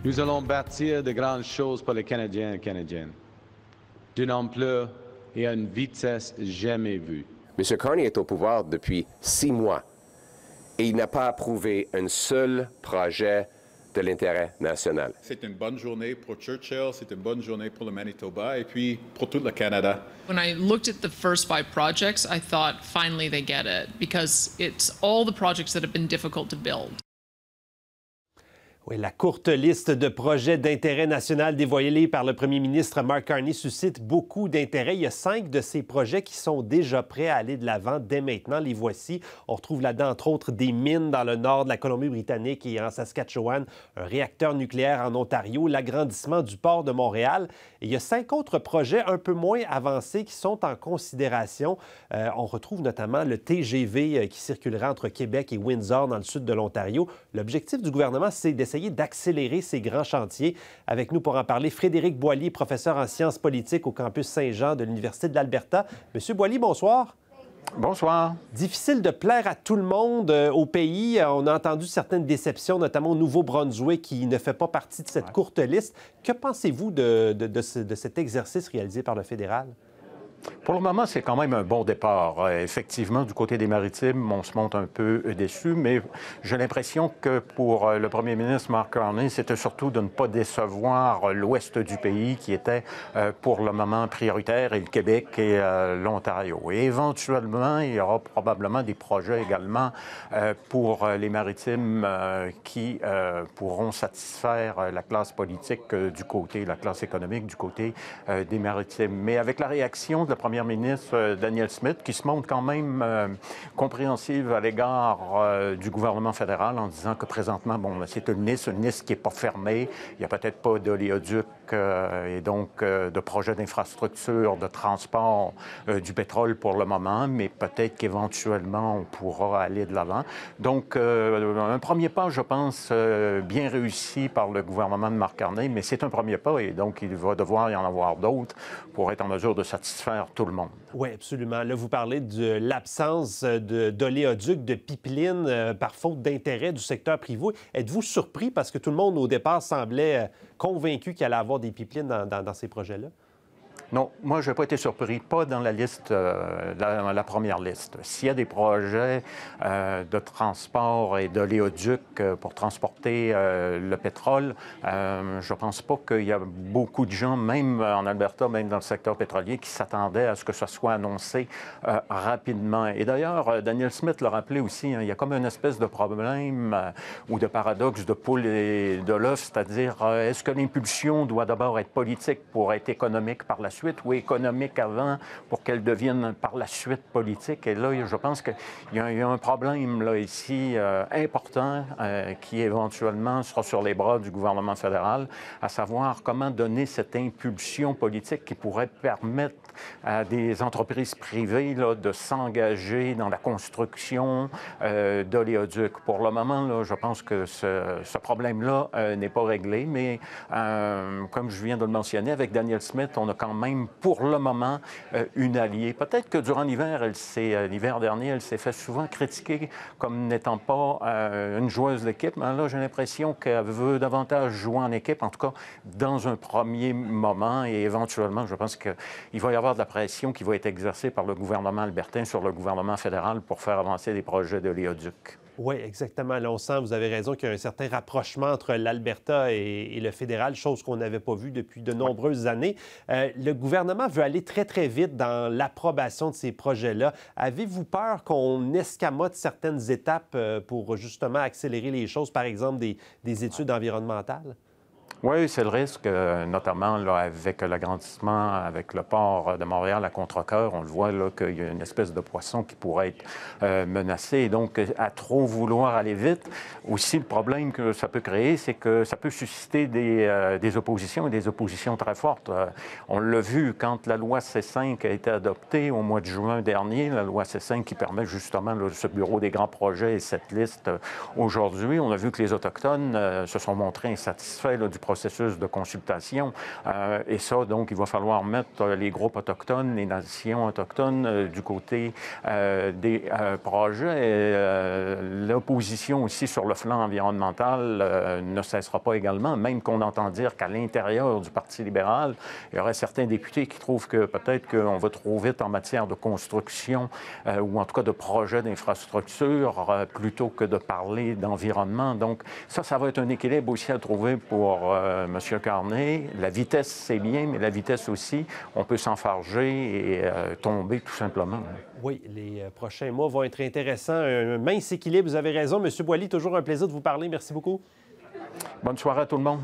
Nous allons bâtir de grandes choses pour les Canadiens et Canadiennes, d'une ampleur et à une vitesse jamais vue. M. Carney est au pouvoir depuis 6 mois et il n'a pas approuvé un seul projet de l'intérêt national. C'est une bonne journée pour Churchill, c'est une bonne journée pour le Manitoba et puis pour tout le Canada. When I looked at the first 5 projects, I thought finally they get it because it's all the projects that have been difficult to build. Oui, la courte liste de projets d'intérêt national dévoilée par le premier ministre Mark Carney suscite beaucoup d'intérêt. Il y a 5 de ces projets qui sont déjà prêts à aller de l'avant dès maintenant. Les voici. On retrouve là-dedans, entre autres, des mines dans le nord de la Colombie-Britannique et en Saskatchewan, un réacteur nucléaire en Ontario, l'agrandissement du port de Montréal. Et il y a 5 autres projets un peu moins avancés qui sont en considération. On retrouve notamment le TGV qui circulera entre Québec et Windsor dans le sud de l'Ontario. L'objectif du gouvernement, c'est d'essayer d'accélérer ces grands chantiers. Avec nous pour en parler, Frédéric Boilly, professeur en sciences politiques au campus Saint-Jean de l'Université de l'Alberta. Monsieur Boilly, bonsoir. Bonsoir. Difficile de plaire à tout le monde au pays. On a entendu certaines déceptions, notamment au Nouveau-Brunswick, qui ne fait pas partie de cette courte liste. Que pensez-vous de cet exercice réalisé par le fédéral? Pour le moment, c'est quand même un bon départ. Effectivement, du côté des Maritimes, on se montre un peu déçu, mais j'ai l'impression que pour le premier ministre Mark Carney, c'était surtout de ne pas décevoir l'ouest du pays qui était pour le moment prioritaire, et le Québec et l'Ontario. Et éventuellement, il y aura probablement des projets également pour les Maritimes qui pourront satisfaire la classe politique du côté, la classe économique du côté des Maritimes. Mais avec la réaction de la première ministre Danielle Smith, qui se montre quand même compréhensive à l'égard du gouvernement fédéral en disant que présentement, bon, c'est une liste qui n'est pas fermée. Il n'y a peut-être pas d'oléoduc et donc de projets d'infrastructure, de transport du pétrole pour le moment, mais peut-être qu'éventuellement, on pourra aller de l'avant. Donc, un premier pas, je pense, bien réussi par le gouvernement de Mark Carney, mais c'est un premier pas et donc il va devoir y en avoir d'autres pour être en mesure de satisfaire tout le monde. Oui, absolument. Là, vous parlez de l'absence d'oléoducs, de pipelines par faute d'intérêt du secteur privé. Êtes-vous surpris parce que tout le monde, au départ, semblait convaincu qu'il allait avoir des pipelines dans ces projets-là? Non, moi, je n'ai pas été surpris, pas dans la liste, dans la première liste. S'il y a des projets de transport et d'oléoduc pour transporter le pétrole, je ne pense pas qu'il y a beaucoup de gens, même en Alberta, même dans le secteur pétrolier, qui s'attendaient à ce que ça soit annoncé rapidement. Et d'ailleurs, Danielle Smith l'a rappelé aussi, hein, il y a comme une espèce de problème ou de paradoxe de poule et de l'œuf, c'est-à-dire est-ce que l'impulsion doit d'abord être politique pour être économique par la suite ou économique avant pour qu'elle devienne par la suite politique. Et là, je pense qu'il y a un problème là, ici important qui éventuellement sera sur les bras du gouvernement fédéral, à savoir comment donner cette impulsion politique qui pourrait permettre à des entreprises privées là, de s'engager dans la construction d'oléoducs. Pour le moment, là, je pense que ce problème-là n'est pas réglé, mais comme je viens de le mentionner, avec Danielle Smith, on a quand même pour le moment une alliée. Peut-être que durant l'hiver, l'hiver dernier, elle s'est fait souvent critiquer comme n'étant pas une joueuse d'équipe, mais là, j'ai l'impression qu'elle veut davantage jouer en équipe, en tout cas dans un premier moment, et éventuellement, je pense qu'il va y avoir de la pression qui va être exercée par le gouvernement albertain sur le gouvernement fédéral pour faire avancer des projets d'oléoduc. Oui, exactement. Là, on sent, vous avez raison, qu'il y a un certain rapprochement entre l'Alberta et le fédéral, chose qu'on n'avait pas vue depuis de nombreuses années. Le gouvernement veut aller très, très vite dans l'approbation de ces projets-là. Avez-vous peur qu'on escamote certaines étapes pour justement accélérer les choses, par exemple des études environnementales? Oui, c'est le risque, notamment là, avec l'agrandissement, avec le port de Montréal à Contrecœur. On le voit là qu'il y a une espèce de poisson qui pourrait être menacé. Et donc, à trop vouloir aller vite, aussi le problème que ça peut créer, c'est que ça peut susciter des oppositions et des oppositions très fortes. On l'a vu quand la loi C5 a été adoptée au mois de juin dernier, la loi C5 qui permet justement là, ce bureau des grands projets et cette liste aujourd'hui. On a vu que les Autochtones se sont montrés insatisfaits là, du projet processus de consultation. Et ça, donc, il va falloir mettre les groupes autochtones, les nations autochtones du côté des projets. L'opposition aussi sur le flanc environnemental ne cessera pas également, même qu'on entend dire qu'à l'intérieur du Parti libéral, il y aurait certains députés qui trouvent que peut-être qu'on va trop vite en matière de construction ou en tout cas de projets d'infrastructure plutôt que de parler d'environnement. Donc ça va être un équilibre aussi à trouver pour M. Carney. La vitesse, c'est bien, mais la vitesse aussi, on peut s'enfarger et tomber tout simplement. Oui, les prochains mois vont être intéressants. Un mince équilibre, vous avez raison. M. Boily, toujours un plaisir de vous parler. Merci beaucoup. Bonne soirée à tout le monde.